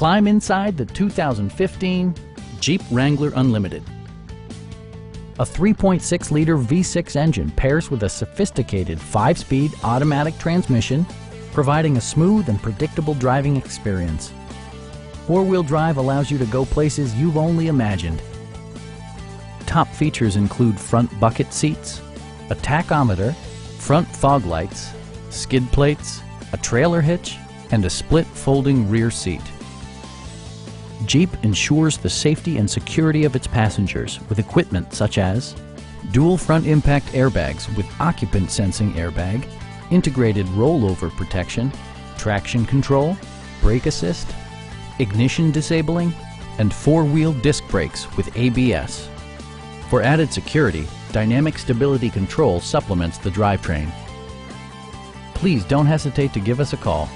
Climb inside the 2015 Jeep Wrangler Unlimited. A 3.6-liter V6 engine pairs with a sophisticated 5-speed automatic transmission, providing a smooth and predictable driving experience. Four-wheel drive allows you to go places you've only imagined. Top features include front bucket seats, a tachometer, front fog lights, skid plates, a trailer hitch, and a split folding rear seat. Jeep ensures the safety and security of its passengers with equipment such as dual front impact airbags with occupant sensing airbag, integrated rollover protection, traction control, brake assist, ignition disabling, and four-wheel disc brakes with ABS. For added security, Dynamic Stability Control supplements the drivetrain. Please don't hesitate to give us a call.